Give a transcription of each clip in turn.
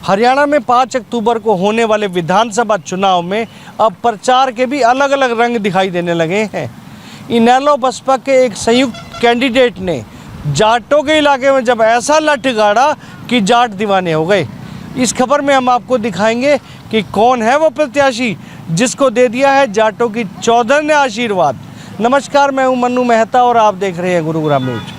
हरियाणा में 5 अक्टूबर को होने वाले विधानसभा चुनाव में अब प्रचार के भी अलग अलग रंग दिखाई देने लगे हैं। इनेलो बसपा के एक संयुक्त कैंडिडेट ने जाटों के इलाके में जब ऐसा लठ गाड़ा कि जाट दीवाने हो गए। इस खबर में हम आपको दिखाएंगे कि कौन है वो प्रत्याशी जिसको दे दिया है जाटों की चौधर ने आशीर्वाद। नमस्कार, मैं हूं मन्नू मेहता और आप देख रहे हैं गुरुग्राम न्यूज।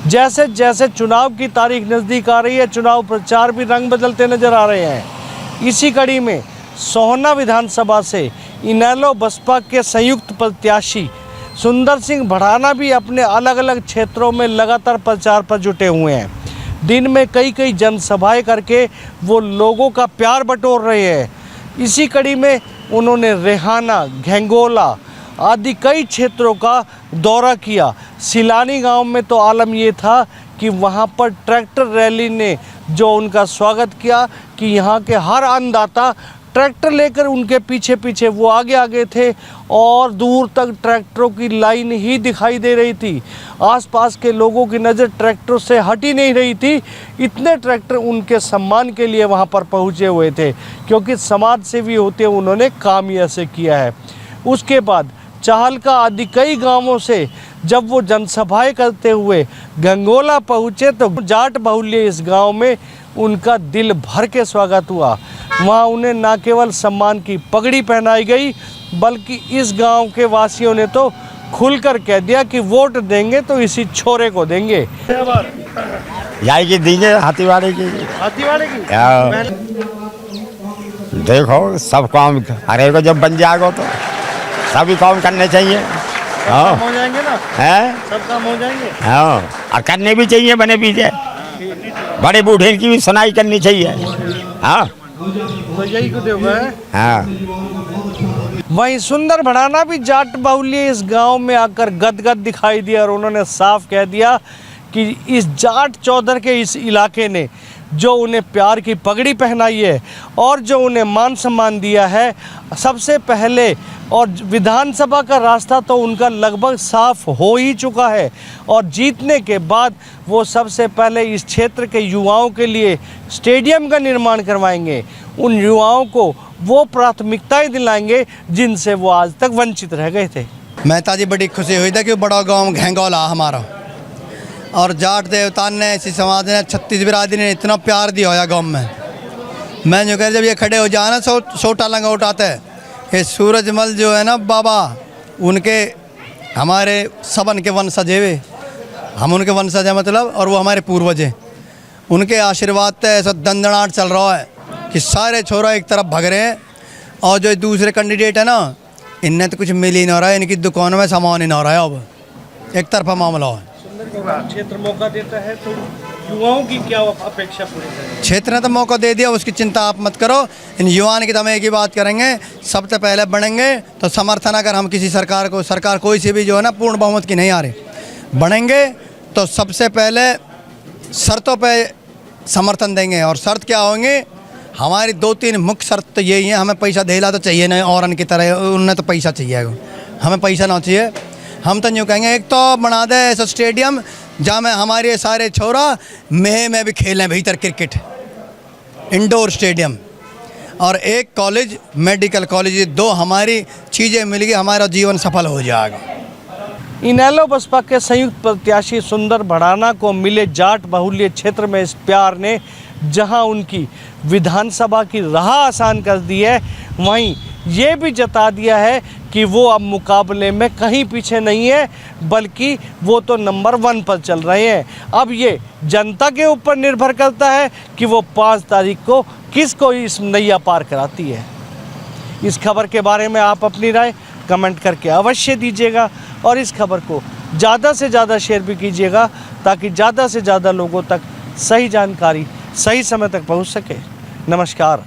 जैसे जैसे चुनाव की तारीख नज़दीक आ रही है, चुनाव प्रचार भी रंग बदलते नजर आ रहे हैं। इसी कड़ी में सोहना विधानसभा से इनेलो बसपा के संयुक्त प्रत्याशी सुंदर सिंह भड़ाना भी अपने अलग अलग क्षेत्रों में लगातार प्रचार पर जुटे हुए हैं। दिन में कई जनसभाएं करके वो लोगों का प्यार बटोर रहे हैं। इसी कड़ी में उन्होंने रेहाना, घेंगोला आदि कई क्षेत्रों का दौरा किया। सिलानी गांव में तो आलम ये था कि वहां पर ट्रैक्टर रैली ने जो उनका स्वागत किया कि यहां के हर अन्नदाता ट्रैक्टर लेकर उनके पीछे पीछे वो आगे थे और दूर तक ट्रैक्टरों की लाइन ही दिखाई दे रही थी। आसपास के लोगों की नज़र ट्रैक्टरों से हट ही नहीं रही थी। इतने ट्रैक्टर उनके सम्मान के लिए वहां पर पहुंचे हुए थे, क्योंकि समाज सेवी होते उन्होंने काम ही ऐसे किया है। उसके बाद चाहलका आदि कई गांवों से जब वो जनसभाएं करते हुए गंगोला पहुँचे तो जाट बहुल्य इस गांव में उनका दिल भर के स्वागत हुआ। वहाँ उन्हें न केवल सम्मान की पगड़ी पहनाई गई, बल्कि इस गांव के वासियों ने तो खुलकर कह दिया कि वोट देंगे तो इसी छोरे को देंगे। यही की देंगे हाथीवाड़े की। देखो सब काम अरे को जब बन जाएगा तो सभी काम करने चाहिए। हाँ, हो जाएंगे ना, हैं सब काम हो जाएंगे। हाँ, और करने भी चाहिए, बने पीछे बड़े बूढ़े की भी सुनाई करनी चाहिए। हाँ तो यही को देगा। हाँ, वहीं सुंदर भड़ाना भी जाट बाहुल्य इस गांव में आकर गदगद दिखाई दिया और उन्होंने साफ कह दिया कि इस जाट चौधर के इस इलाके ने जो उन्हें प्यार की पगड़ी पहनाई है और जो उन्हें मान सम्मान दिया है, सबसे पहले और विधानसभा का रास्ता तो उनका लगभग साफ हो ही चुका है और जीतने के बाद वो सबसे पहले इस क्षेत्र के युवाओं के लिए स्टेडियम का निर्माण करवाएंगे। उन युवाओं को वो प्राथमिकताएं दिलाएंगे जिनसे वो आज तक वंचित रह गए थे। मेहता जी बड़ी खुशी हुई थी कि बड़ा गांव घेंगोला हमारा और जाट देवता ने, ऐसी समाज ने, छत्तीस बिरादरी ने इतना प्यार दिया होया गांव में। मैं जो कह जब ये खड़े हो जाए ना सोटा लंगा उठाते हैं, ये सूरजमल जो है ना बाबा, उनके हमारे सबन के वंशज है, हम उनके वंशज हैं मतलब, और वो हमारे पूर्वज हैं। उनके आशीर्वाद से ऐसा दंदनाट चल रहा है कि सारे छोरा एक तरफ भग रहे हैं और जो दूसरे कैंडिडेट है ना, इनने तो कुछ मिल ही ना रहा है, इनकी दुकानों में सामान ही ना रहा है। अब एक तरफा मामला है। क्षेत्र मौका देता है तो युवाओं की क्या अपेक्षा पूरी करें? क्षेत्र ने तो मौका दे दिया, उसकी चिंता आप मत करो। इन युवाओं की तो हम एक ही बात करेंगे, सबसे पहले बढ़ेंगे तो समर्थन, अगर हम किसी सरकार कोई सी भी जो है ना पूर्ण बहुमत की नहीं आ रही, बढ़ेंगे तो सबसे पहले शर्तों पे समर्थन देंगे। और शर्त क्या होंगे? हमारी 2-3 मुख्य शर्त तो यही है। हमें पैसा देला तो चाहिए नहीं, और की तरह उन्हें तो पैसा चाहिए, हमें पैसा ना चाहिए। हम तो यूँ कहेंगे, एक तो बना दे ऐसा स्टेडियम जहाँ में हमारे सारे छोरा में भी खेलें भीतर क्रिकेट, इंडोर स्टेडियम, और एक कॉलेज, मेडिकल कॉलेज, 2 हमारी चीज़ें मिलेगी, हमारा जीवन सफल हो जाएगा। इनेलो बसपा के संयुक्त प्रत्याशी सुंदर भड़ाना को मिले जाट बाहुल्य क्षेत्र में इस प्यार ने जहां उनकी विधानसभा की राह आसान कर दी है, वहीं ये भी जता दिया है कि वो अब मुकाबले में कहीं पीछे नहीं है, बल्कि वो तो नंबर 1 पर चल रहे हैं। अब ये जनता के ऊपर निर्भर करता है कि वो 5 तारीख को किसको इस नैया पार कराती है। इस खबर के बारे में आप अपनी राय कमेंट करके अवश्य दीजिएगा और इस खबर को ज़्यादा से ज़्यादा शेयर भी कीजिएगा, ताकि ज़्यादा से ज़्यादा लोगों तक सही जानकारी सही समय तक पहुंच सके। नमस्कार।